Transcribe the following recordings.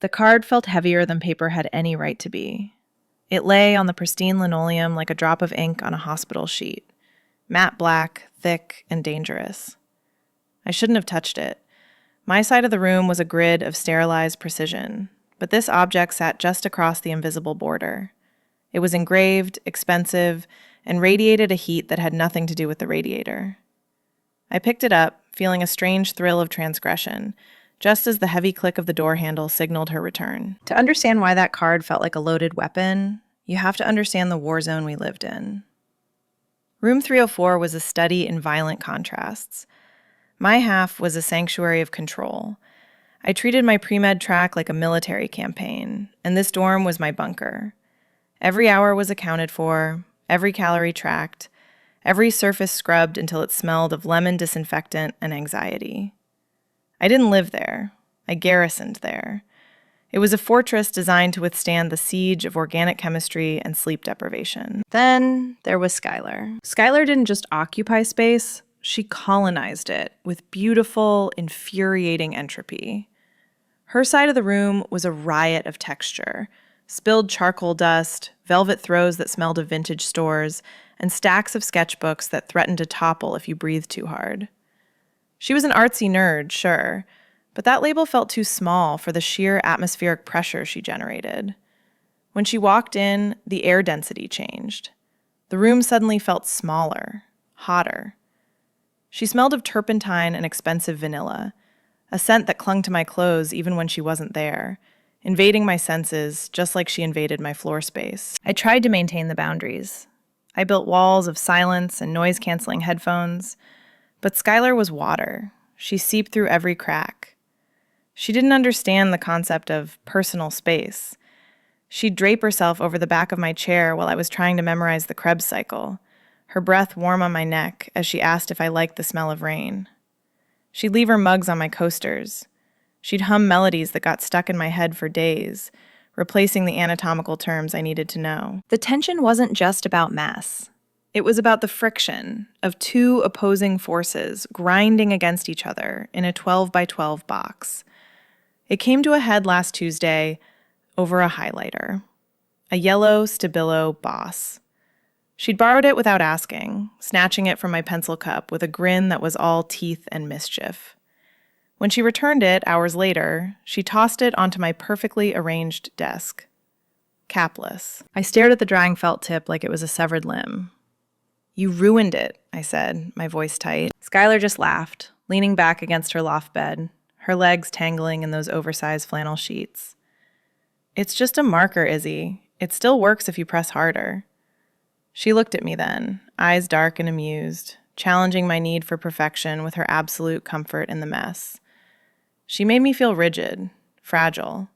The card felt heavier than paper had any right to be. It lay on the pristine linoleum like a drop of ink on a hospital sheet. Matte black, thick, and dangerous. I shouldn't have touched it. My side of the room was a grid of sterilized precision, but this object sat just across the invisible border. It was engraved, expensive, and radiated a heat that had nothing to do with the radiator. I picked it up, feeling a strange thrill of transgression, just as the heavy click of the door handle signaled her return. To understand why that card felt like a loaded weapon, you have to understand the war zone we lived in. Room 304 was a study in violent contrasts. My half was a sanctuary of control. I treated my pre-med track like a military campaign, and this dorm was my bunker. Every hour was accounted for, every calorie tracked, every surface scrubbed until it smelled of lemon disinfectant and anxiety. I didn't live there. I garrisoned there. It was a fortress designed to withstand the siege of organic chemistry and sleep deprivation. Then there was Skylar. Skylar didn't just occupy space, she colonized it with beautiful, infuriating entropy. Her side of the room was a riot of texture. Spilled charcoal dust, velvet throws that smelled of vintage stores, and stacks of sketchbooks that threatened to topple if you breathed too hard. She was an artsy nerd, sure, but that label felt too small for the sheer atmospheric pressure she generated. When she walked in, the air density changed. The room suddenly felt smaller, hotter. She smelled of turpentine and expensive vanilla, a scent that clung to my clothes even when she wasn't there, invading my senses just like she invaded my floor space. I tried to maintain the boundaries. I built walls of silence and noise-canceling headphones, but Skylar was water. She seeped through every crack. She didn't understand the concept of personal space. She'd drape herself over the back of my chair while I was trying to memorize the Krebs cycle, her breath warm on my neck as she asked if I liked the smell of rain. She'd leave her mugs on my coasters. She'd hum melodies that got stuck in my head for days, replacing the anatomical terms I needed to know. The tension wasn't just about mass. It was about the friction of two opposing forces grinding against each other in a 12 by 12 box. It came to a head last Tuesday over a highlighter, a yellow Stabilo Boss. She'd borrowed it without asking, snatching it from my pencil cup with a grin that was all teeth and mischief. When she returned it hours later, she tossed it onto my perfectly arranged desk. Capless. I stared at the drying felt tip like it was a severed limb. "You ruined it," I said, my voice tight. Skylar just laughed, leaning back against her loft bed, her legs tangling in those oversized flannel sheets. "It's just a marker, Izzy. It still works if you press harder." She looked at me then, eyes dark and amused, challenging my need for perfection with her absolute comfort in the mess. She made me feel rigid, fragile,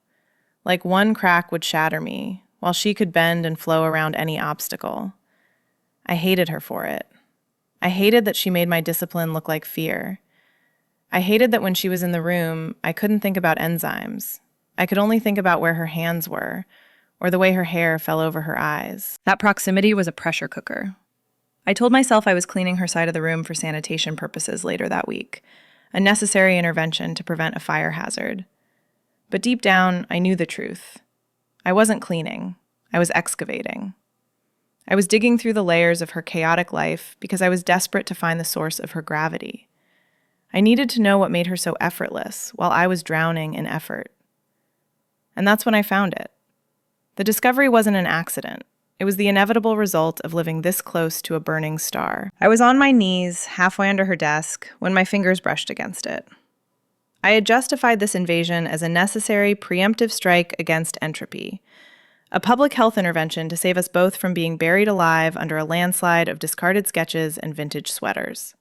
like one crack would shatter me, while she could bend and flow around any obstacle. I hated her for it. I hated that she made my discipline look like fear. I hated that when she was in the room, I couldn't think about enzymes. I could only think about where her hands were, or the way her hair fell over her eyes. That proximity was a pressure cooker. I told myself I was cleaning her side of the room for sanitation purposes later that week, a necessary intervention to prevent a fire hazard. But deep down, I knew the truth. I wasn't cleaning. I was excavating. I was digging through the layers of her chaotic life because I was desperate to find the source of her gravity. I needed to know what made her so effortless while I was drowning in effort. And that's when I found it. The discovery wasn't an accident. It was the inevitable result of living this close to a burning star. I was on my knees, halfway under her desk, when my fingers brushed against it. I had justified this invasion as a necessary preemptive strike against entropy, a public health intervention to save us both from being buried alive under a landslide of discarded sketches and vintage sweaters.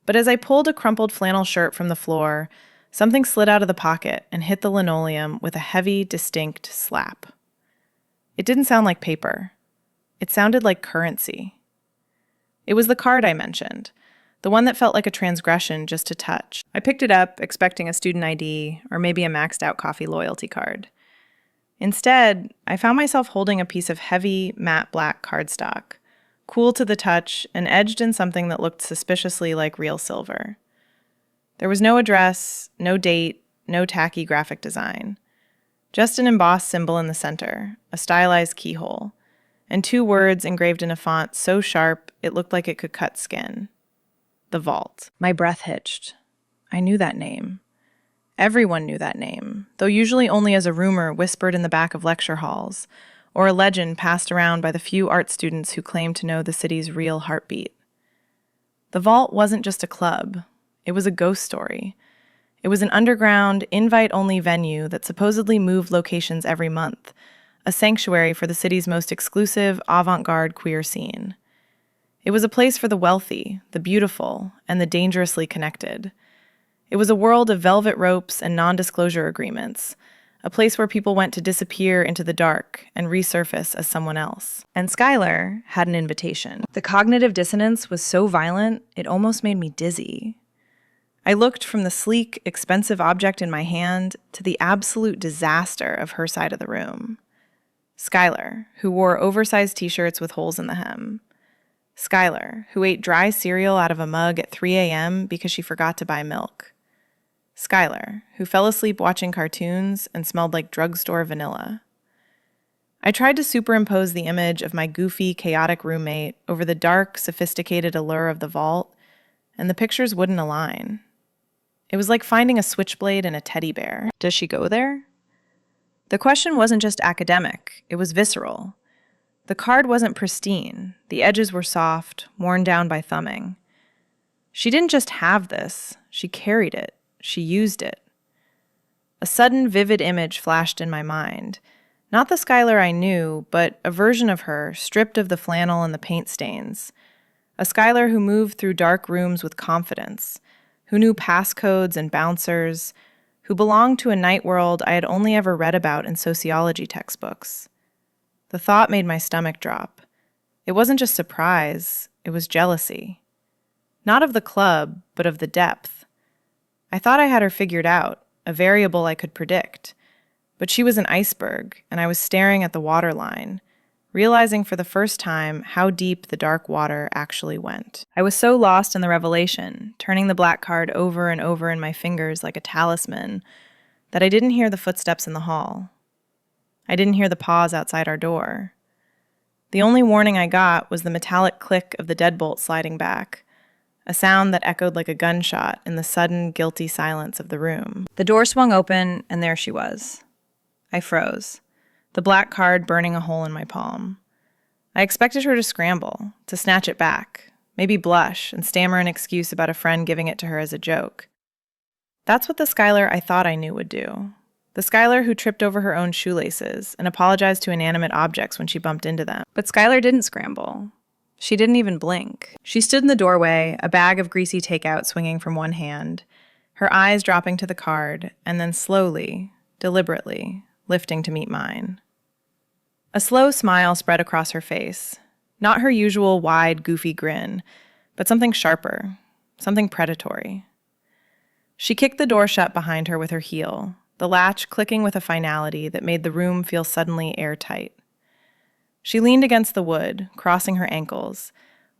But as I pulled a crumpled flannel shirt from the floor, something slid out of the pocket and hit the linoleum with a heavy, distinct slap. It didn't sound like paper. It sounded like currency. It was the card I mentioned, the one that felt like a transgression just to touch. I picked it up, expecting a student ID or maybe a maxed-out coffee loyalty card. Instead, I found myself holding a piece of heavy, matte black cardstock, cool to the touch and edged in something that looked suspiciously like real silver. There was no address, no date, no tacky graphic design. Just an embossed symbol in the center, a stylized keyhole, and 2 words engraved in a font so sharp it looked like it could cut skin. The Vault. My breath hitched. I knew that name. Everyone knew that name, though usually only as a rumor whispered in the back of lecture halls, or a legend passed around by the few art students who claimed to know the city's real heartbeat. The Vault wasn't just a club. It was a ghost story. It was an underground, invite-only venue that supposedly moved locations every month, a sanctuary for the city's most exclusive, avant-garde queer scene. It was a place for the wealthy, the beautiful, and the dangerously connected. It was a world of velvet ropes and non-disclosure agreements, a place where people went to disappear into the dark and resurface as someone else. And Skylar had an invitation. The cognitive dissonance was so violent, it almost made me dizzy. I looked from the sleek, expensive object in my hand to the absolute disaster of her side of the room. Skylar, who wore oversized t-shirts with holes in the hem. Skylar, who ate dry cereal out of a mug at 3 a.m. because she forgot to buy milk. Skylar, who fell asleep watching cartoons and smelled like drugstore vanilla. I tried to superimpose the image of my goofy, chaotic roommate over the dark, sophisticated allure of the vault, and the pictures wouldn't align. It was like finding a switchblade in a teddy bear. Does she go there? The question wasn't just academic, it was visceral. The card wasn't pristine. The edges were soft, worn down by thumbing. She didn't just have this, she carried it. She used it. A sudden, vivid image flashed in my mind. Not the Skylar I knew, but a version of her, stripped of the flannel and the paint stains. A Skylar who moved through dark rooms with confidence, who knew passcodes and bouncers, who belonged to a night world I had only ever read about in sociology textbooks. The thought made my stomach drop. It wasn't just surprise, it was jealousy. Not of the club, but of the depth. I thought I had her figured out, a variable I could predict. But she was an iceberg, and I was staring at the waterline, realizing for the first time how deep the dark water actually went. I was so lost in the revelation, turning the black card over and over in my fingers like a talisman, that I didn't hear the footsteps in the hall. I didn't hear the pause outside our door. The only warning I got was the metallic click of the deadbolt sliding back, a sound that echoed like a gunshot in the sudden, guilty silence of the room. The door swung open, and there she was. I froze, the black card burning a hole in my palm. I expected her to scramble, to snatch it back, maybe blush and stammer an excuse about a friend giving it to her as a joke. That's what the Skylar I thought I knew would do. The Skylar who tripped over her own shoelaces and apologized to inanimate objects when she bumped into them. But Skylar didn't scramble. She didn't even blink. She stood in the doorway, a bag of greasy takeout swinging from one hand, her eyes dropping to the card, and then slowly, deliberately, lifting to meet mine. A slow smile spread across her face. Not her usual wide, goofy grin, but something sharper, something predatory. She kicked the door shut behind her with her heel, the latch clicking with a finality that made the room feel suddenly airtight. She leaned against the wood, crossing her ankles,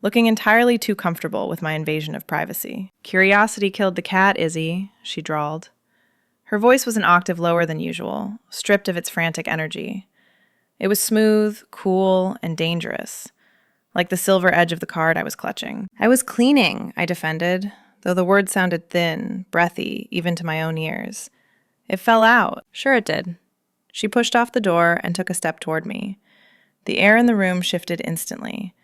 looking entirely too comfortable with my invasion of privacy. "Curiosity killed the cat, Izzy," she drawled. Her voice was an octave lower than usual, stripped of its frantic energy. It was smooth, cool, and dangerous, like the silver edge of the card I was clutching. "I was cleaning," I defended, though the word sounded thin, breathy, even to my own ears. "It fell out." "Sure it did." She pushed off the door and took a step toward me. The air in the room shifted instantly.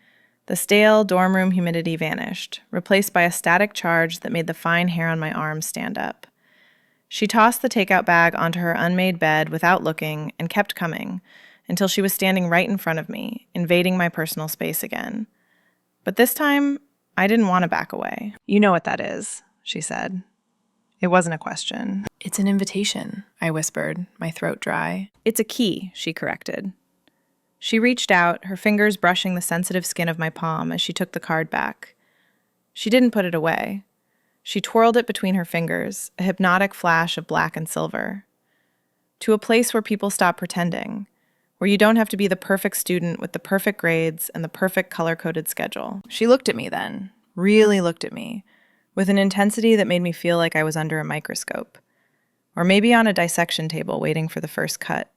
The stale dorm room humidity vanished, replaced by a static charge that made the fine hair on my arms stand up. She tossed the takeout bag onto her unmade bed without looking and kept coming, until she was standing right in front of me, invading my personal space again. But this time, I didn't want to back away. "You know what that is," she said. It wasn't a question. "It's an invitation," I whispered, my throat dry. "It's a key," she corrected. She reached out, her fingers brushing the sensitive skin of my palm as she took the card back. She didn't put it away. She twirled it between her fingers, a hypnotic flash of black and silver. To a place where people stop pretending, where you don't have to be the perfect student with the perfect grades and the perfect color-coded schedule. She looked at me then, really looked at me, with an intensity that made me feel like I was under a microscope. or maybe on a dissection table waiting for the first cut.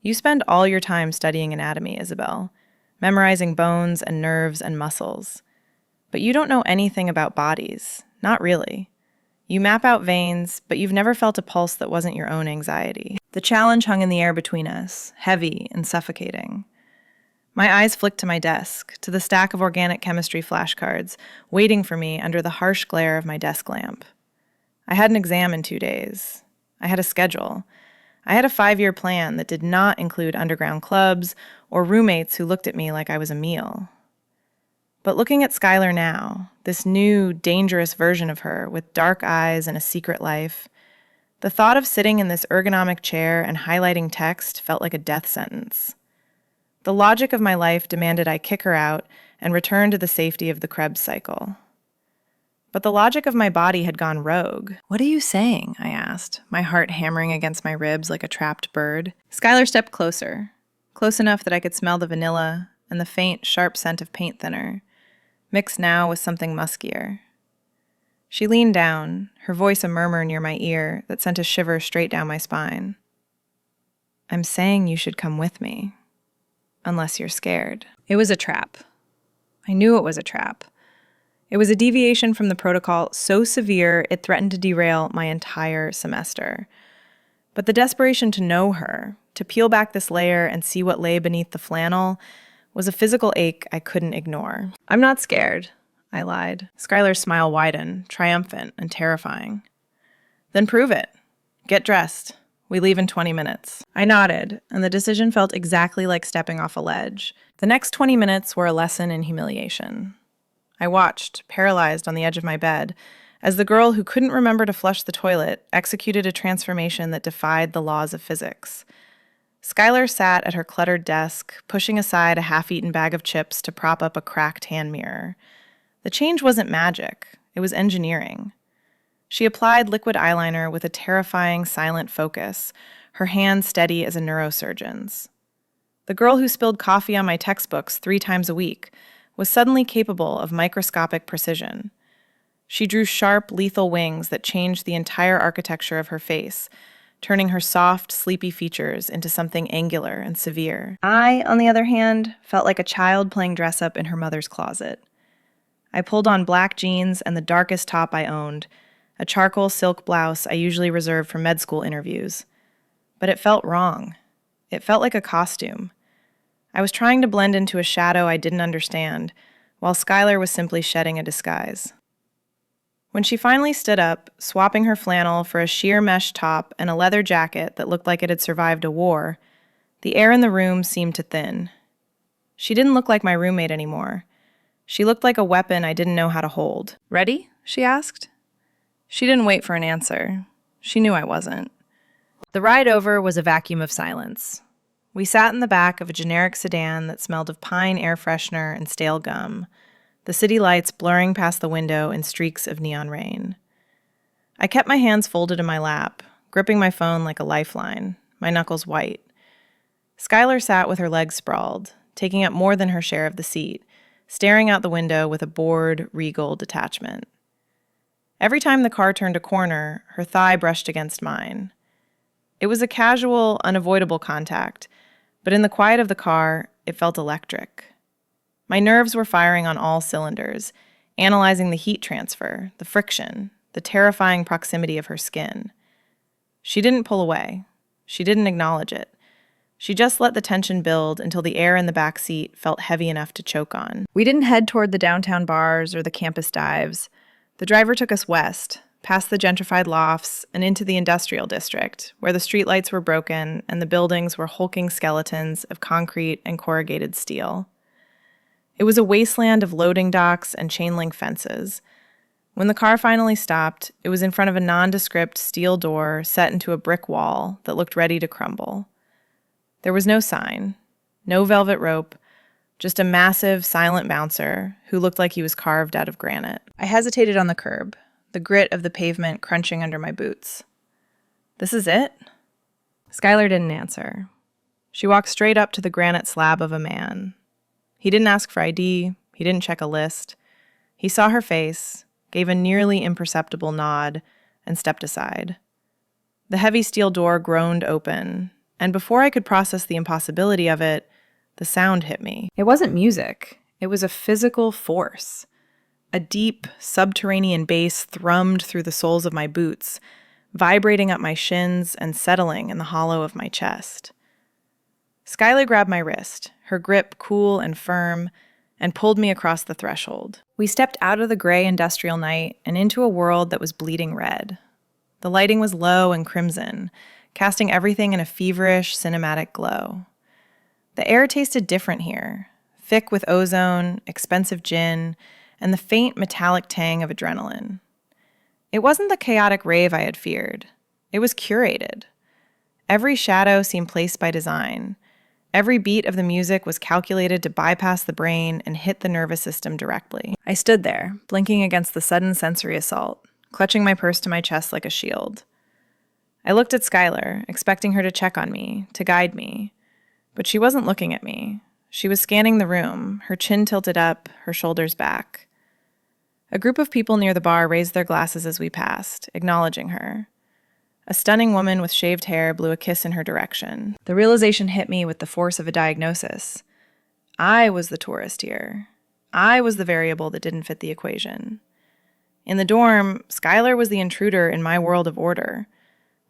You spend all your time studying anatomy, Isabel, memorizing bones and nerves and muscles. But you don't know anything about bodies, not really. You map out veins, but you've never felt a pulse that wasn't your own anxiety. The challenge hung in the air between us, heavy and suffocating. My eyes flicked to my desk, to the stack of organic chemistry flashcards, waiting for me under the harsh glare of my desk lamp. I had an exam in 2 days. I had a schedule. I had a 5-year plan that did not include underground clubs or roommates who looked at me like I was a meal. But looking at Skylar now, this new, dangerous version of her with dark eyes and a secret life, the thought of sitting in this ergonomic chair and highlighting text felt like a death sentence. The logic of my life demanded I kick her out and return to the safety of the Krebs cycle. But the logic of my body had gone rogue. "What are you saying?" I asked, my heart hammering against my ribs like a trapped bird. Skylar stepped closer, close enough that I could smell the vanilla and the faint, sharp scent of paint thinner, mixed now with something muskier. She leaned down, her voice a murmur near my ear that sent a shiver straight down my spine. "I'm saying you should come with me, unless you're scared." It was a trap. I knew it was a trap. It was a deviation from the protocol so severe it threatened to derail my entire semester. But the desperation to know her, to peel back this layer and see what lay beneath the flannel, was a physical ache I couldn't ignore. "I'm not scared," I lied. Skylar's smile widened, triumphant and terrifying. "Then prove it. Get dressed. We leave in 20 minutes. I nodded, and the decision felt exactly like stepping off a ledge. The next 20 minutes were a lesson in humiliation. I watched, paralyzed on the edge of my bed, as the girl who couldn't remember to flush the toilet executed a transformation that defied the laws of physics. Skylar sat at her cluttered desk, pushing aside a half-eaten bag of chips to prop up a cracked hand mirror. The change wasn't magic. It was engineering. She applied liquid eyeliner with a terrifying, silent focus, her hand steady as a neurosurgeon's. The girl who spilled coffee on my textbooks 3 times a week was suddenly capable of microscopic precision. She drew sharp, lethal wings that changed the entire architecture of her face, turning her soft, sleepy features into something angular and severe. I, on the other hand, felt like a child playing dress-up in her mother's closet. I pulled on black jeans and the darkest top I owned, a charcoal silk blouse I usually reserved for med school interviews. But it felt wrong. It felt like a costume. I was trying to blend into a shadow I didn't understand, while Skylar was simply shedding a disguise. When she finally stood up, swapping her flannel for a sheer mesh top and a leather jacket that looked like it had survived a war, the air in the room seemed to thin. She didn't look like my roommate anymore. She looked like a weapon I didn't know how to hold. "Ready?" she asked. She didn't wait for an answer. She knew I wasn't. The ride over was a vacuum of silence. We sat in the back of a generic sedan that smelled of pine air freshener and stale gum, the city lights blurring past the window in streaks of neon rain. I kept my hands folded in my lap, gripping my phone like a lifeline, my knuckles white. Skylar sat with her legs sprawled, taking up more than her share of the seat, staring out the window with a bored, regal detachment. Every time the car turned a corner, her thigh brushed against mine. It was a casual, unavoidable contact, but in the quiet of the car, it felt electric. My nerves were firing on all cylinders, analyzing the heat transfer, the friction, the terrifying proximity of her skin. She didn't pull away. She didn't acknowledge it. She just let the tension build until the air in the back seat felt heavy enough to choke on. We didn't head toward the downtown bars or the campus dives. The driver took us west, past the gentrified lofts and into the industrial district, where the streetlights were broken and the buildings were hulking skeletons of concrete and corrugated steel. It was a wasteland of loading docks and chain-link fences. When the car finally stopped, it was in front of a nondescript steel door set into a brick wall that looked ready to crumble. There was no sign, no velvet rope, just a massive, silent bouncer who looked like he was carved out of granite. I hesitated on the curb, the grit of the pavement crunching under my boots. "This is it?" Skylar didn't answer. She walked straight up to the granite slab of a man. He didn't ask for ID, he didn't check a list. He saw her face, gave a nearly imperceptible nod, and stepped aside. The heavy steel door groaned open, and before I could process the impossibility of it, the sound hit me. It wasn't music. It was a physical force. A deep, subterranean bass thrummed through the soles of my boots, vibrating up my shins and settling in the hollow of my chest. Skylar grabbed my wrist, her grip cool and firm, and pulled me across the threshold. We stepped out of the gray industrial night and into a world that was bleeding red. The lighting was low and crimson, casting everything in a feverish, cinematic glow. The air tasted different here, thick with ozone, expensive gin, and the faint metallic tang of adrenaline. It wasn't the chaotic rave I had feared. It was curated. Every shadow seemed placed by design. Every beat of the music was calculated to bypass the brain and hit the nervous system directly. I stood there, blinking against the sudden sensory assault, clutching my purse to my chest like a shield. I looked at Skylar, expecting her to check on me, to guide me. But she wasn't looking at me. She was scanning the room, her chin tilted up, her shoulders back. A group of people near the bar raised their glasses as we passed, acknowledging her. A stunning woman with shaved hair blew a kiss in her direction. The realization hit me with the force of a diagnosis. I was the tourist here. I was the variable that didn't fit the equation. In the dorm, Skylar was the intruder in my world of order.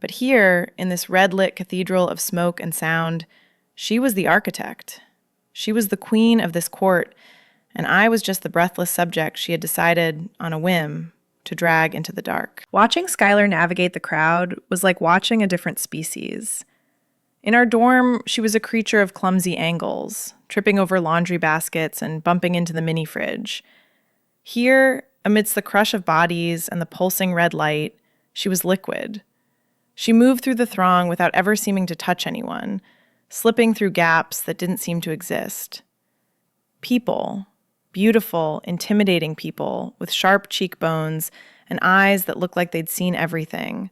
But here, in this red-lit cathedral of smoke and sound, she was the architect. She was the queen of this court, and I was just the breathless subject she had decided, on a whim, to drag into the dark. Watching Skylar navigate the crowd was like watching a different species. In our dorm, she was a creature of clumsy angles, tripping over laundry baskets and bumping into the mini fridge. Here, amidst the crush of bodies and the pulsing red light, she was liquid. She moved through the throng without ever seeming to touch anyone, slipping through gaps that didn't seem to exist. People, beautiful, intimidating people with sharp cheekbones and eyes that looked like they'd seen everything,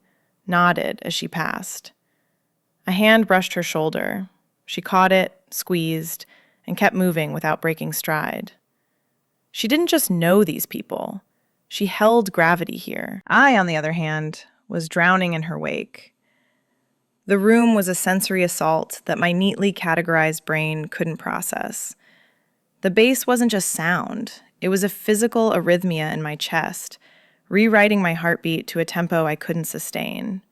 nodded as she passed. A hand brushed her shoulder. She caught it, squeezed, and kept moving without breaking stride. She didn't just know these people. She held gravity here. I, on the other hand, was drowning in her wake. The room was a sensory assault that my neatly categorized brain couldn't process. The bass wasn't just sound. It was a physical arrhythmia in my chest, rewriting my heartbeat to a tempo I couldn't sustain.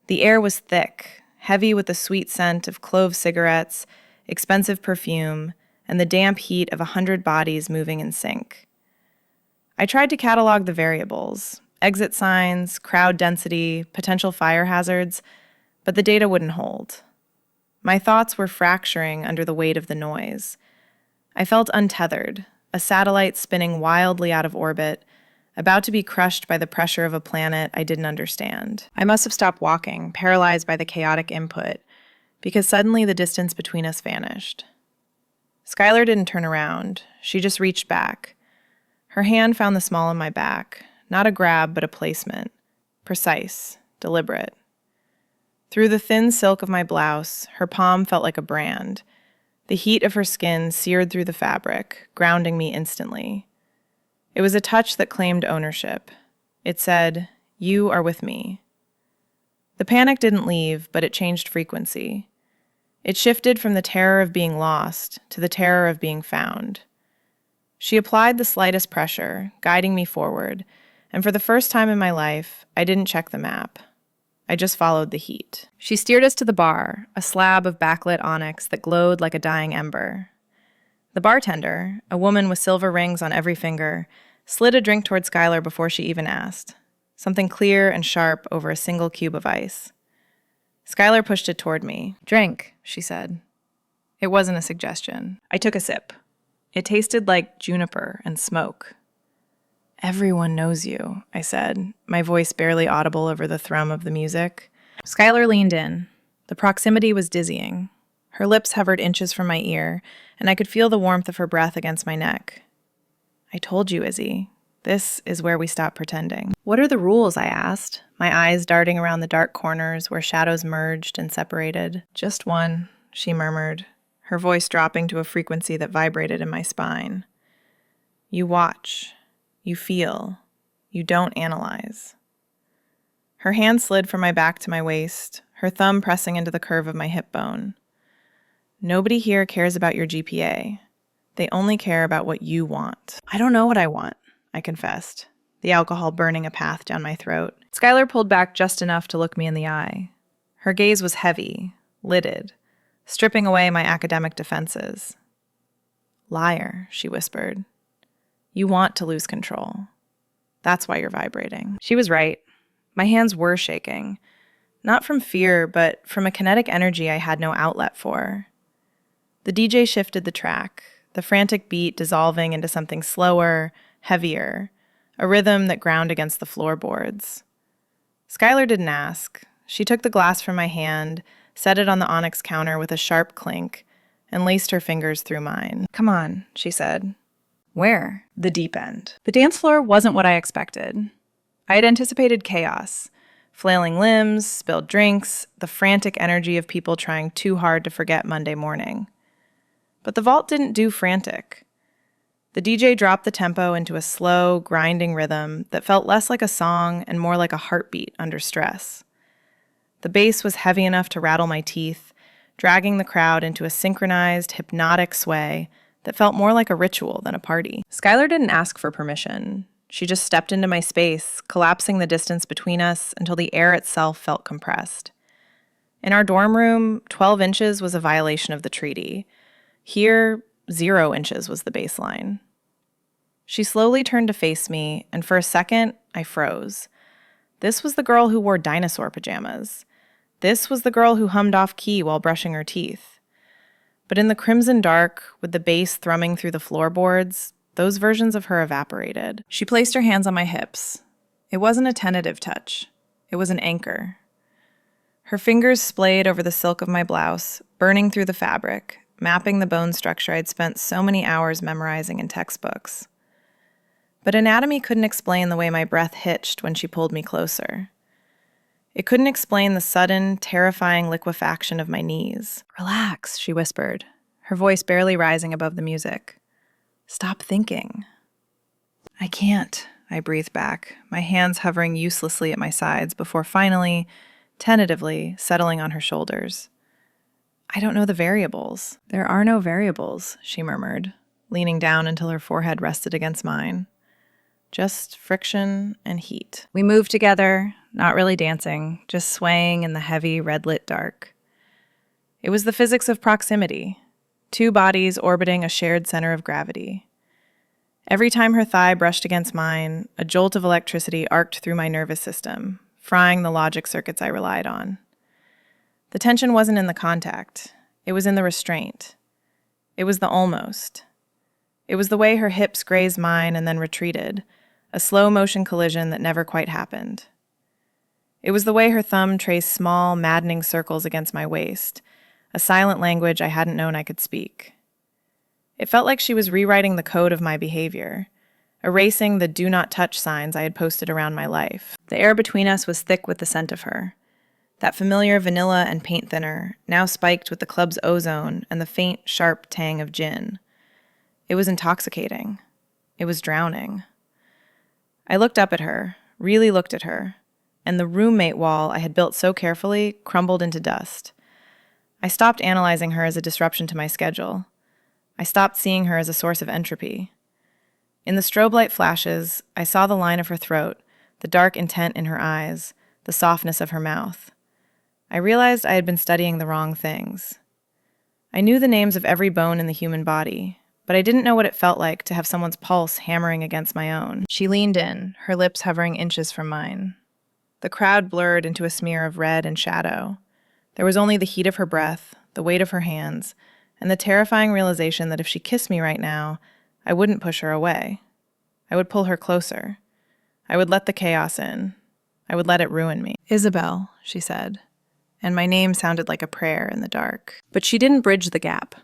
The air was thick, heavy with the sweet scent of clove cigarettes, expensive perfume, and the damp heat of 100 bodies moving in sync. I tried to catalog the variables, exit signs, crowd density, potential fire hazards, but the data wouldn't hold. My thoughts were fracturing under the weight of the noise. I felt untethered, a satellite spinning wildly out of orbit, about to be crushed by the pressure of a planet I didn't understand. I must have stopped walking, paralyzed by the chaotic input, because suddenly the distance between us vanished. Skylar didn't turn around. She just reached back. Her hand found the small of my back, not a grab, but a placement. Precise, deliberate. Through the thin silk of my blouse, her palm felt like a brand. The heat of her skin seared through the fabric, grounding me instantly. It was a touch that claimed ownership. It said, "You are with me." The panic didn't leave, but it changed frequency. It shifted from the terror of being lost to the terror of being found. She applied the slightest pressure, guiding me forward, and for the first time in my life, I didn't check the map. I just followed the heat. She steered us to the bar, a slab of backlit onyx that glowed like a dying ember. The bartender, a woman with silver rings on every finger, slid a drink toward Skylar before she even asked, something clear and sharp over a single cube of ice. Skylar pushed it toward me. "Drink," she said. It wasn't a suggestion. I took a sip. It tasted like juniper and smoke. "Everyone knows you," I said, my voice barely audible over the thrum of the music. Skylar leaned in. The proximity was dizzying. Her lips hovered inches from my ear, and I could feel the warmth of her breath against my neck. "I told you, Izzy. This is where we stop pretending." "What are the rules?" I asked, my eyes darting around the dark corners where shadows merged and separated. "Just one," she murmured, her voice dropping to a frequency that vibrated in my spine. "You watch. You feel. You don't analyze." Her hand slid from my back to my waist, her thumb pressing into the curve of my hip bone. Nobody here cares about your GPA. They only care about what you want. I don't know what I want, I confessed, the alcohol burning a path down my throat. Skylar pulled back just enough to look me in the eye. Her gaze was heavy, lidded, stripping away my academic defenses. Liar, she whispered. You want to lose control. That's why you're vibrating. She was right. My hands were shaking. Not from fear, but from a kinetic energy I had no outlet for. The DJ shifted the track, the frantic beat dissolving into something slower, heavier, a rhythm that ground against the floorboards. Skylar didn't ask. She took the glass from my hand, set it on the onyx counter with a sharp clink, and laced her fingers through mine. Come on, she said. Where? The deep end. The dance floor wasn't what I expected. I had anticipated chaos. Flailing limbs, spilled drinks, the frantic energy of people trying too hard to forget Monday morning. But the vault didn't do frantic. The DJ dropped the tempo into a slow, grinding rhythm that felt less like a song and more like a heartbeat under stress. The bass was heavy enough to rattle my teeth, dragging the crowd into a synchronized, hypnotic sway that felt more like a ritual than a party. Skylar didn't ask for permission. She just stepped into my space, collapsing the distance between us until the air itself felt compressed. In our dorm room, 12 inches was a violation of the treaty. Here, 0 inches was the baseline. She slowly turned to face me, and for a second, I froze. This was the girl who wore dinosaur pajamas. This was the girl who hummed off key while brushing her teeth. But in the crimson dark, with the bass thrumming through the floorboards, those versions of her evaporated. She placed her hands on my hips. It wasn't a tentative touch. It was an anchor. Her fingers splayed over the silk of my blouse, burning through the fabric, mapping the bone structure I'd spent so many hours memorizing in textbooks. But anatomy couldn't explain the way my breath hitched when she pulled me closer. It couldn't explain the sudden, terrifying liquefaction of my knees. Relax, she whispered, her voice barely rising above the music. Stop thinking. I can't, I breathed back, my hands hovering uselessly at my sides before finally, tentatively, settling on her shoulders. I don't know the variables. There are no variables, she murmured, leaning down until her forehead rested against mine. Just friction and heat. We moved together, not really dancing, just swaying in the heavy, red-lit dark. It was the physics of proximity, 2 bodies orbiting a shared center of gravity. Every time her thigh brushed against mine, a jolt of electricity arced through my nervous system, frying the logic circuits I relied on. The tension wasn't in the contact. It was in the restraint. It was the almost. It was the way her hips grazed mine and then retreated, a slow-motion collision that never quite happened. It was the way her thumb traced small, maddening circles against my waist, a silent language I hadn't known I could speak. It felt like she was rewriting the code of my behavior, erasing the do not touch signs I had posted around my life. The air between us was thick with the scent of her. That familiar vanilla and paint thinner, now spiked with the club's ozone and the faint, sharp tang of gin. It was intoxicating. It was drowning. I looked up at her, really looked at her, and the roommate wall I had built so carefully crumbled into dust. I stopped analyzing her as a disruption to my schedule. I stopped seeing her as a source of entropy. In the strobe light flashes, I saw the line of her throat, the dark intent in her eyes, the softness of her mouth. I realized I had been studying the wrong things. I knew the names of every bone in the human body, but I didn't know what it felt like to have someone's pulse hammering against my own. She leaned in, her lips hovering inches from mine. The crowd blurred into a smear of red and shadow. There was only the heat of her breath, the weight of her hands, and the terrifying realization that if she kissed me right now, I wouldn't push her away. I would pull her closer. I would let the chaos in. I would let it ruin me. Isabel, she said, and my name sounded like a prayer in the dark. But she didn't bridge the gap.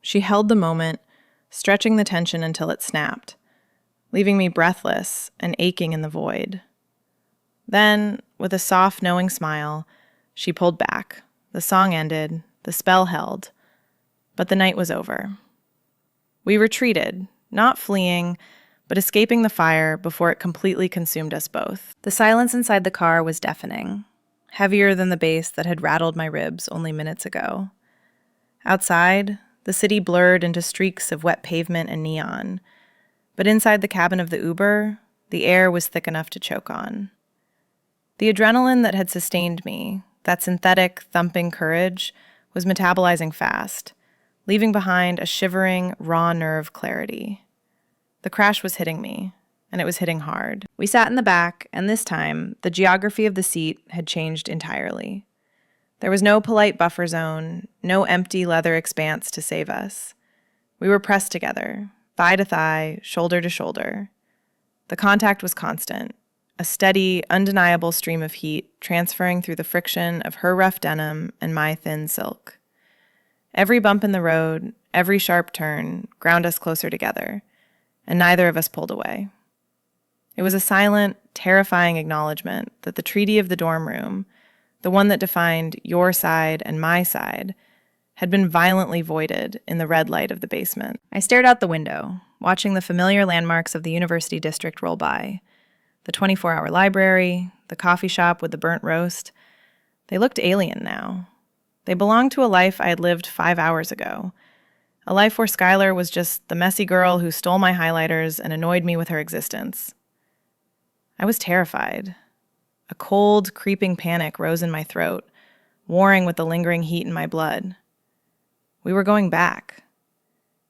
She held the moment, stretching the tension until it snapped, leaving me breathless and aching in the void. Then, with a soft, knowing smile, she pulled back. The song ended, the spell held, but the night was over. We retreated, not fleeing, but escaping the fire before it completely consumed us both. The silence inside the car was deafening, heavier than the bass that had rattled my ribs only minutes ago. Outside, the city blurred into streaks of wet pavement and neon, but inside the cabin of the Uber, the air was thick enough to choke on. The adrenaline that had sustained me, that synthetic, thumping courage, was metabolizing fast, leaving behind a shivering, raw nerve clarity. The crash was hitting me, and it was hitting hard. We sat in the back, and this time, the geography of the seat had changed entirely. There was no polite buffer zone, no empty leather expanse to save us. We were pressed together, thigh to thigh, shoulder to shoulder. The contact was constant, a steady, undeniable stream of heat transferring through the friction of her rough denim and my thin silk. Every bump in the road, every sharp turn, ground us closer together, and neither of us pulled away. It was a silent, terrifying acknowledgement that the treaty of the dorm room, the one that defined your side and my side, had been violently voided in the red light of the basement. I stared out the window, watching the familiar landmarks of the university district roll by. The 24-hour library, the coffee shop with the burnt roast. They looked alien now. They belonged to a life I had lived 5 hours ago. A life where Skylar was just the messy girl who stole my highlighters and annoyed me with her existence. I was terrified. A cold, creeping panic rose in my throat, warring with the lingering heat in my blood. We were going back.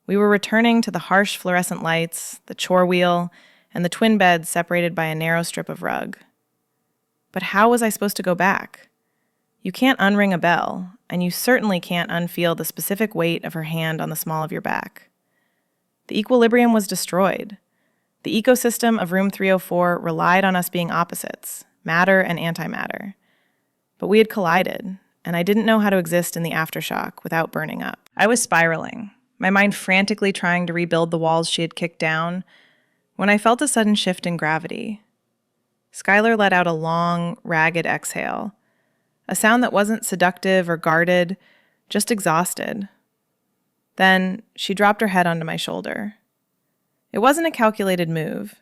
We were returning to the harsh fluorescent lights, the chore wheel, and the twin beds separated by a narrow strip of rug. But how was I supposed to go back? You can't unring a bell, and you certainly can't unfeel the specific weight of her hand on the small of your back. The equilibrium was destroyed. The ecosystem of room 304 relied on us being opposites, matter and antimatter. But we had collided, and I didn't know how to exist in the aftershock without burning up. I was spiraling, my mind frantically trying to rebuild the walls she had kicked down, when I felt a sudden shift in gravity. Skylar let out a long, ragged exhale, a sound that wasn't seductive or guarded, just exhausted. Then she dropped her head onto my shoulder. It wasn't a calculated move.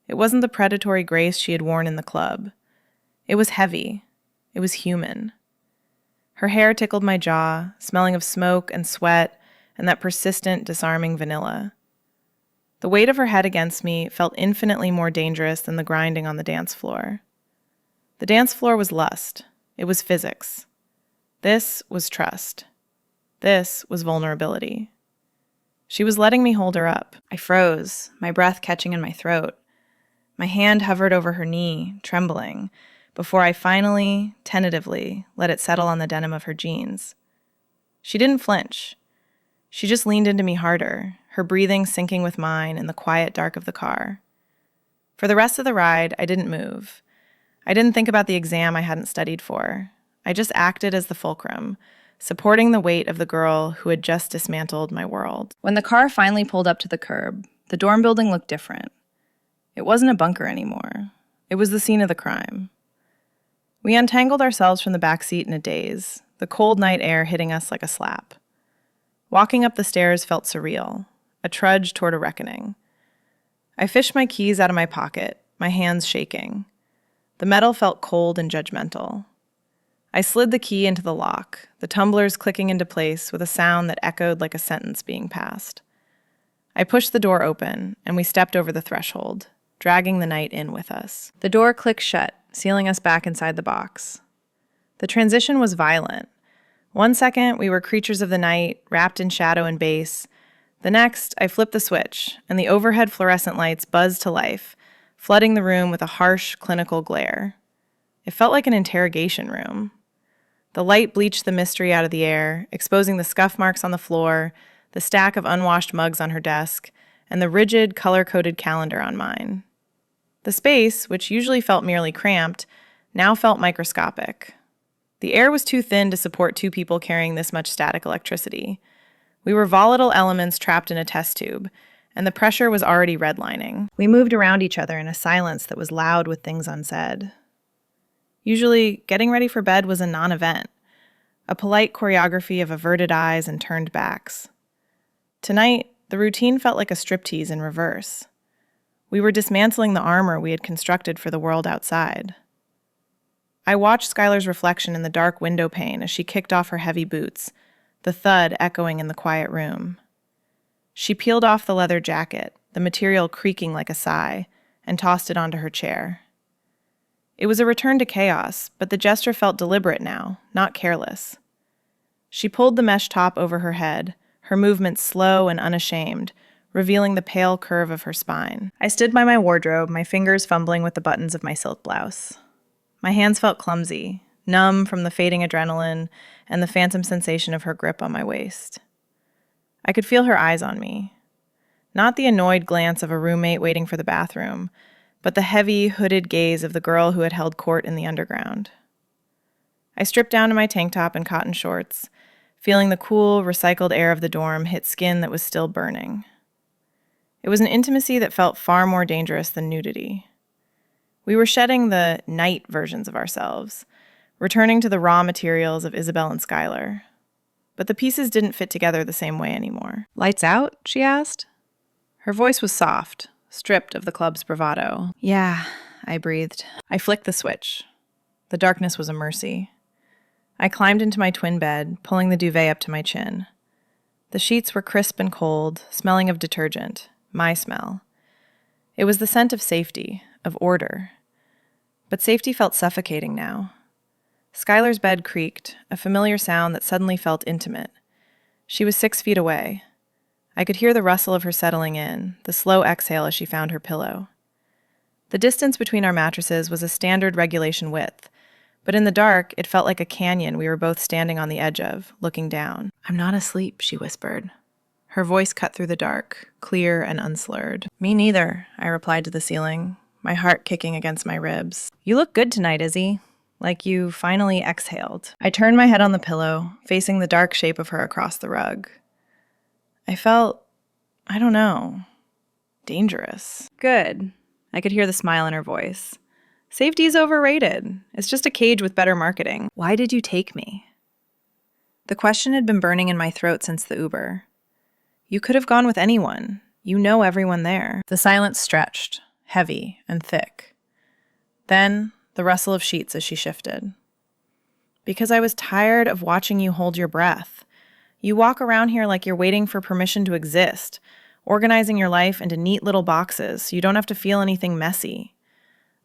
It wasn't the predatory grace she had worn in the club. It was heavy. It was human. Her hair tickled my jaw, smelling of smoke and sweat and that persistent, disarming vanilla. The weight of her head against me felt infinitely more dangerous than the grinding on the dance floor. The dance floor was lust. It was physics. This was trust. This was vulnerability. She was letting me hold her up. I froze, my breath catching in my throat. My hand hovered over her knee, trembling, before I finally, tentatively, let it settle on the denim of her jeans. She didn't flinch. She just leaned into me harder, her breathing syncing with mine in the quiet dark of the car. For the rest of the ride, I didn't move. I didn't think about the exam I hadn't studied for. I just acted as the fulcrum, supporting the weight of the girl who had just dismantled my world. When the car finally pulled up to the curb, the dorm building looked different. It wasn't a bunker anymore. It was the scene of the crime. We untangled ourselves from the back seat in a daze, the cold night air hitting us like a slap. Walking up the stairs felt surreal, a trudge toward a reckoning. I fished my keys out of my pocket, my hands shaking. The metal felt cold and judgmental. I slid the key into the lock, the tumblers clicking into place with a sound that echoed like a sentence being passed. I pushed the door open, and we stepped over the threshold, dragging the night in with us. The door clicked shut, sealing us back inside the box. The transition was violent. 1 second, we were creatures of the night, wrapped in shadow and bass. The next, I flipped the switch, and the overhead fluorescent lights buzzed to life, flooding the room with a harsh, clinical glare. It felt like an interrogation room. The light bleached the mystery out of the air, exposing the scuff marks on the floor, the stack of unwashed mugs on her desk, and the rigid, color-coded calendar on mine. The space, which usually felt merely cramped, now felt microscopic. The air was too thin to support 2 people carrying this much static electricity. We were volatile elements trapped in a test tube, and the pressure was already redlining. We moved around each other in a silence that was loud with things unsaid. Usually, getting ready for bed was a non-event, a polite choreography of averted eyes and turned backs. Tonight, the routine felt like a striptease in reverse. We were dismantling the armor we had constructed for the world outside. I watched Skylar's reflection in the dark window pane as she kicked off her heavy boots, the thud echoing in the quiet room. She peeled off the leather jacket, the material creaking like a sigh, and tossed it onto her chair. It was a return to chaos, but the gesture felt deliberate now, not careless. She pulled the mesh top over her head, her movements slow and unashamed, revealing the pale curve of her spine. I stood by my wardrobe, my fingers fumbling with the buttons of my silk blouse. My hands felt clumsy, numb from the fading adrenaline and the phantom sensation of her grip on my waist. I could feel her eyes on me. Not the annoyed glance of a roommate waiting for the bathroom, but the heavy, hooded gaze of the girl who had held court in the underground. I stripped down to my tank top and cotton shorts, feeling the cool, recycled air of the dorm hit skin that was still burning. It was an intimacy that felt far more dangerous than nudity. We were shedding the night versions of ourselves, returning to the raw materials of Isabel and Skylar. But the pieces didn't fit together the same way anymore. "Lights out?" she asked. Her voice was soft, stripped of the club's bravado. "Yeah," I breathed. I flicked the switch. The darkness was a mercy. I climbed into my twin bed, pulling the duvet up to my chin. The sheets were crisp and cold, smelling of detergent, my smell. It was the scent of safety, of order. But safety felt suffocating now. Skylar's bed creaked, a familiar sound that suddenly felt intimate. She was 6 feet away. I could hear the rustle of her settling in, the slow exhale as she found her pillow. The distance between our mattresses was a standard regulation width, but in the dark, it felt like a canyon we were both standing on the edge of, looking down. "I'm not asleep," she whispered. Her voice cut through the dark, clear and unslurred. "Me neither," I replied to the ceiling, my heart kicking against my ribs. "You look good tonight, Izzy. Like you finally exhaled." I turned my head on the pillow, facing the dark shape of her across the rug. I felt, I don't know, dangerous. "Good." I could hear the smile in her voice. "Safety is overrated. It's just a cage with better marketing. Why did you take me?" The question had been burning in my throat since the Uber. "You could have gone with anyone. You know everyone there." The silence stretched, heavy and thick. Then, the rustle of sheets as she shifted. "Because I was tired of watching you hold your breath. You walk around here like you're waiting for permission to exist, organizing your life into neat little boxes so you don't have to feel anything messy.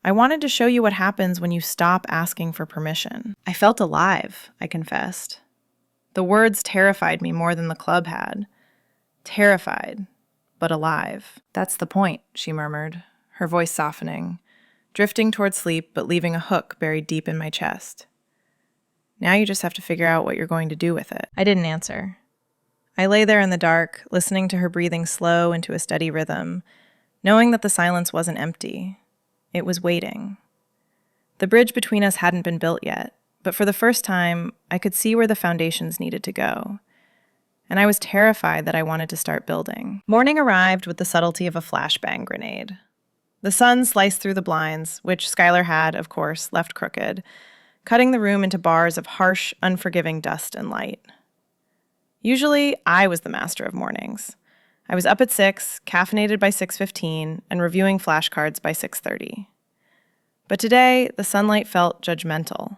I wanted to show you what happens when you stop asking for permission." I felt alive, I confessed. The words terrified me more than the club had. Terrified, but alive. "That's the point," she murmured, her voice softening, drifting toward sleep but leaving a hook buried deep in my chest. "Now you just have to figure out what you're going to do with it." I didn't answer. I lay there in the dark, listening to her breathing slow into a steady rhythm, knowing that the silence wasn't empty. It was waiting. The bridge between us hadn't been built yet, but for the first time, I could see where the foundations needed to go. And I was terrified that I wanted to start building. Morning arrived with the subtlety of a flashbang grenade. The sun sliced through the blinds, which Skylar had, of course, left crooked, cutting the room into bars of harsh, unforgiving dust and light. Usually, I was the master of mornings. I was up at 6, caffeinated by 6:15, and reviewing flashcards by 6:30. But today, the sunlight felt judgmental.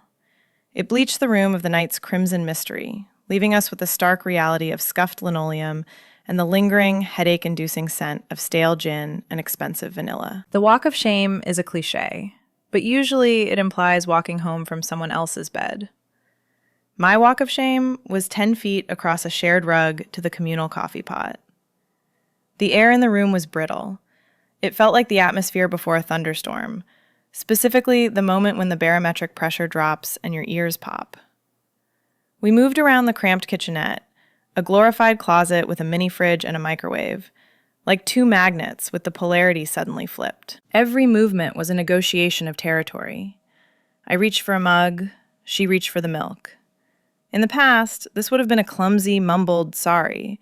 It bleached the room of the night's crimson mystery, leaving us with the stark reality of scuffed linoleum and the lingering, headache-inducing scent of stale gin and expensive vanilla. The walk of shame is a cliché, but usually it implies walking home from someone else's bed. My walk of shame was 10 feet across a shared rug to the communal coffee pot. The air in the room was brittle. It felt like the atmosphere before a thunderstorm, specifically the moment when the barometric pressure drops and your ears pop. We moved around the cramped kitchenette, a glorified closet with a mini fridge and a microwave, like two magnets with the polarity suddenly flipped. Every movement was a negotiation of territory. I reached for a mug, she reached for the milk. In the past, this would have been a clumsy, mumbled sorry.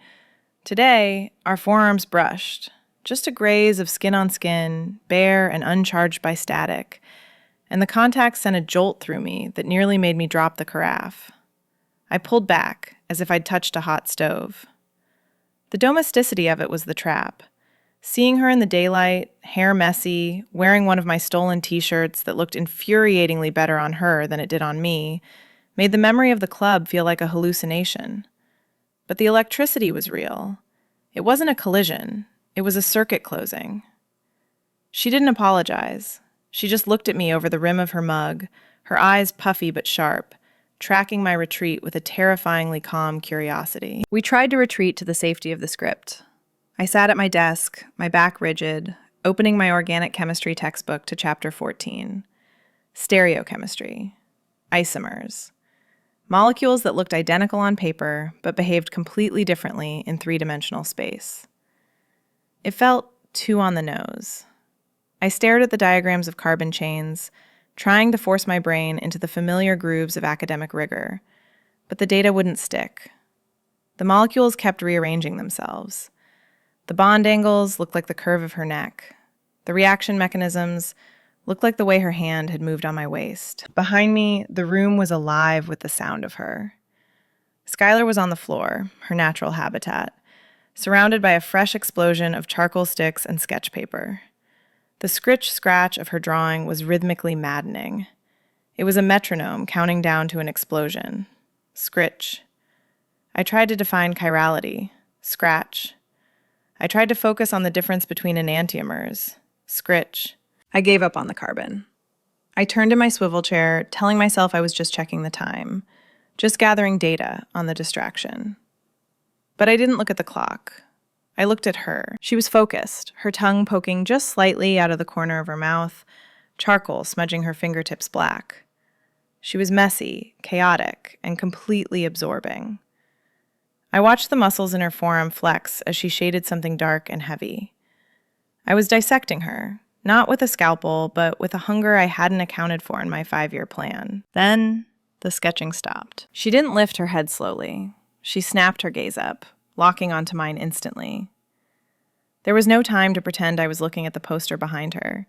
Today, our forearms brushed, just a graze of skin on skin, bare and uncharged by static, and the contact sent a jolt through me that nearly made me drop the carafe. I pulled back, as if I'd touched a hot stove. The domesticity of it was the trap. Seeing her in the daylight, hair messy, wearing one of my stolen t-shirts that looked infuriatingly better on her than it did on me, made the memory of the club feel like a hallucination. But the electricity was real. It wasn't a collision. It was a circuit closing. She didn't apologize. She just looked at me over the rim of her mug, her eyes puffy but sharp, tracking my retreat with a terrifyingly calm curiosity. We tried to retreat to the safety of the script. I sat at my desk, my back rigid, opening my organic chemistry textbook to chapter 14. Stereochemistry. Isomers. Molecules that looked identical on paper, but behaved completely differently in three-dimensional space. It felt too on the nose. I stared at the diagrams of carbon chains, trying to force my brain into the familiar grooves of academic rigor, but the data wouldn't stick. The molecules kept rearranging themselves. The bond angles looked like the curve of her neck. The reaction mechanisms looked like the way her hand had moved on my waist. Behind me, the room was alive with the sound of her. Skylar was on the floor, her natural habitat, surrounded by a fresh explosion of charcoal sticks and sketch paper. The scritch-scratch of her drawing was rhythmically maddening. It was a metronome counting down to an explosion. Scritch. I tried to define chirality. Scratch. I tried to focus on the difference between enantiomers. Scritch. I gave up on the carbon. I turned in my swivel chair, telling myself I was just checking the time, just gathering data on the distraction. But I didn't look at the clock. I looked at her. She was focused, her tongue poking just slightly out of the corner of her mouth, charcoal smudging her fingertips black. She was messy, chaotic, and completely absorbing. I watched the muscles in her forearm flex as she shaded something dark and heavy. I was dissecting her, not with a scalpel, but with a hunger I hadn't accounted for in my 5-year plan. Then the sketching stopped. She didn't lift her head slowly. She snapped her gaze up, locking onto mine instantly. There was no time to pretend I was looking at the poster behind her.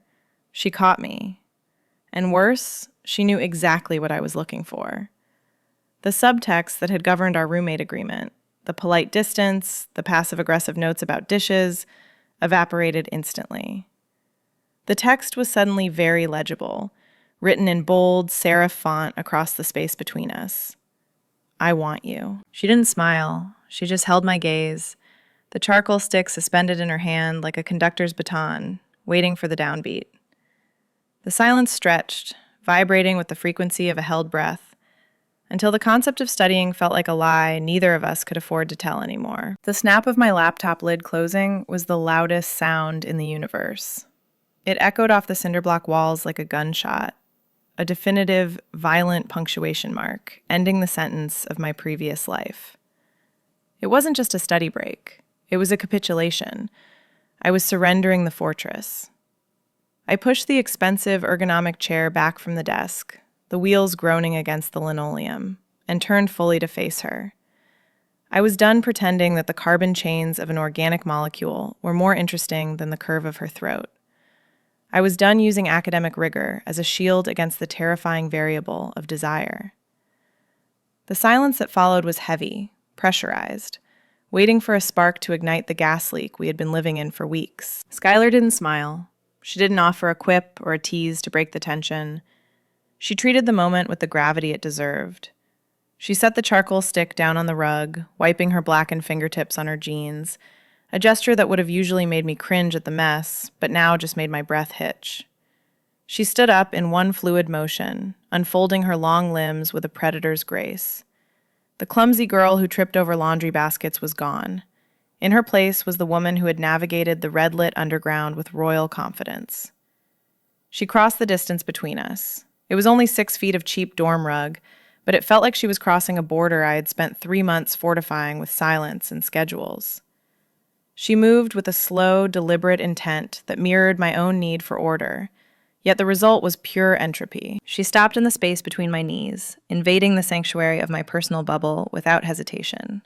She caught me. And worse, she knew exactly what I was looking for. The subtext that had governed our roommate agreement, the polite distance, the passive-aggressive notes about dishes, evaporated instantly. The text was suddenly very legible, written in bold, serif font across the space between us. I want you. She didn't smile. She just held my gaze, the charcoal stick suspended in her hand like a conductor's baton, waiting for the downbeat. The silence stretched, vibrating with the frequency of a held breath, until the concept of studying felt like a lie neither of us could afford to tell anymore. The snap of my laptop lid closing was the loudest sound in the universe. It echoed off the cinderblock walls like a gunshot, a definitive, violent punctuation mark, ending the sentence of my previous life. It wasn't just a study break. It was a capitulation. I was surrendering the fortress. I pushed the expensive ergonomic chair back from the desk, the wheels groaning against the linoleum, and turned fully to face her. I was done pretending that the carbon chains of an organic molecule were more interesting than the curve of her throat. I was done using academic rigor as a shield against the terrifying variable of desire. The silence that followed was heavy, pressurized, waiting for a spark to ignite the gas leak we had been living in for weeks. Skylar didn't smile. She didn't offer a quip or a tease to break the tension. She treated the moment with the gravity it deserved. She set the charcoal stick down on the rug, wiping her blackened fingertips on her jeans, a gesture that would have usually made me cringe at the mess, but now just made my breath hitch. She stood up in one fluid motion, unfolding her long limbs with a predator's grace. The clumsy girl who tripped over laundry baskets was gone. In her place was the woman who had navigated the red-lit underground with royal confidence. She crossed the distance between us. It was only 6 feet of cheap dorm rug, but it felt like she was crossing a border I had spent 3 months fortifying with silence and schedules. She moved with a slow, deliberate intent that mirrored my own need for order, yet the result was pure entropy. She stopped in the space between my knees, invading the sanctuary of my personal bubble without hesitation.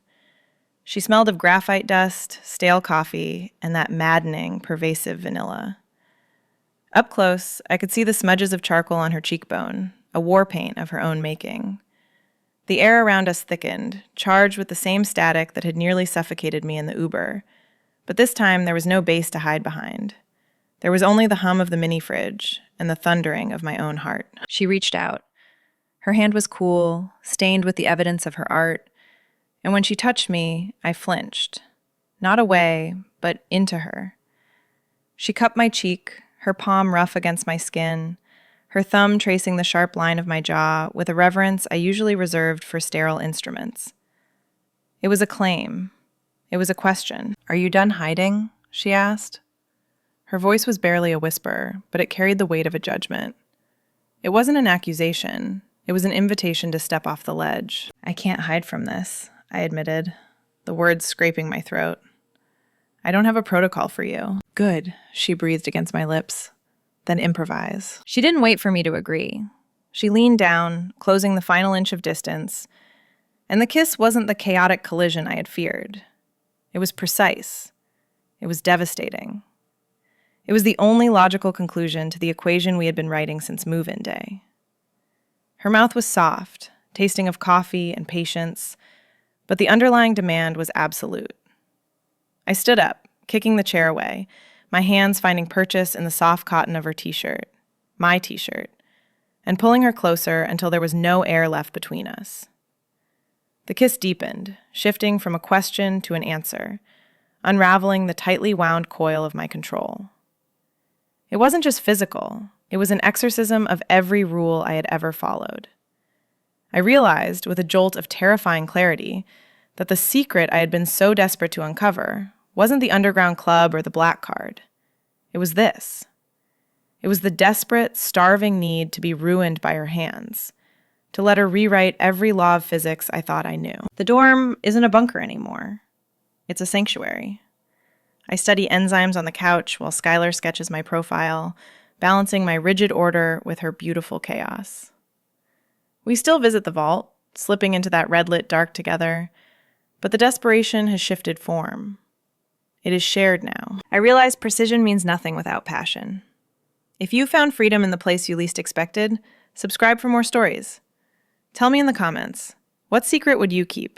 She smelled of graphite dust, stale coffee, and that maddening, pervasive vanilla. Up close, I could see the smudges of charcoal on her cheekbone, a war paint of her own making. The air around us thickened, charged with the same static that had nearly suffocated me in the Uber, But this time, there was no base to hide behind. There was only the hum of the mini fridge and the thundering of my own heart. She reached out. Her hand was cool, stained with the evidence of her art, and when she touched me, I flinched. Not away, but into her. She cupped my cheek, her palm rough against my skin, her thumb tracing the sharp line of my jaw with a reverence I usually reserved for sterile instruments. It was a claim. It was a question. "Are you done hiding?" she asked. Her voice was barely a whisper, but it carried the weight of a judgment. It wasn't an accusation. It was an invitation to step off the ledge. "I can't hide from this," I admitted, the words scraping my throat. "I don't have a protocol for you." "Good," she breathed against my lips. "Then improvise." She didn't wait for me to agree. She leaned down, closing the final inch of distance, and the kiss wasn't the chaotic collision I had feared. It was precise. It was devastating. It was the only logical conclusion to the equation we had been writing since move-in day. Her mouth was soft, tasting of coffee and patience, but the underlying demand was absolute. I stood up, kicking the chair away, my hands finding purchase in the soft cotton of her t-shirt, my t-shirt, and pulling her closer until there was no air left between us. The kiss deepened, shifting from a question to an answer, unraveling the tightly wound coil of my control. It wasn't just physical. It was an exorcism of every rule I had ever followed. I realized, with a jolt of terrifying clarity, that the secret I had been so desperate to uncover wasn't the underground club or the black card. It was this. It was the desperate, starving need to be ruined by her hands, to let her rewrite every law of physics I thought I knew. The dorm isn't a bunker anymore. It's a sanctuary. I study enzymes on the couch while Skylar sketches my profile, balancing my rigid order with her beautiful chaos. We still visit the vault, slipping into that red-lit dark together, but the desperation has shifted form. It is shared now. I realize precision means nothing without passion. If you found freedom in the place you least expected, subscribe for more stories. Tell me in the comments, what secret would you keep?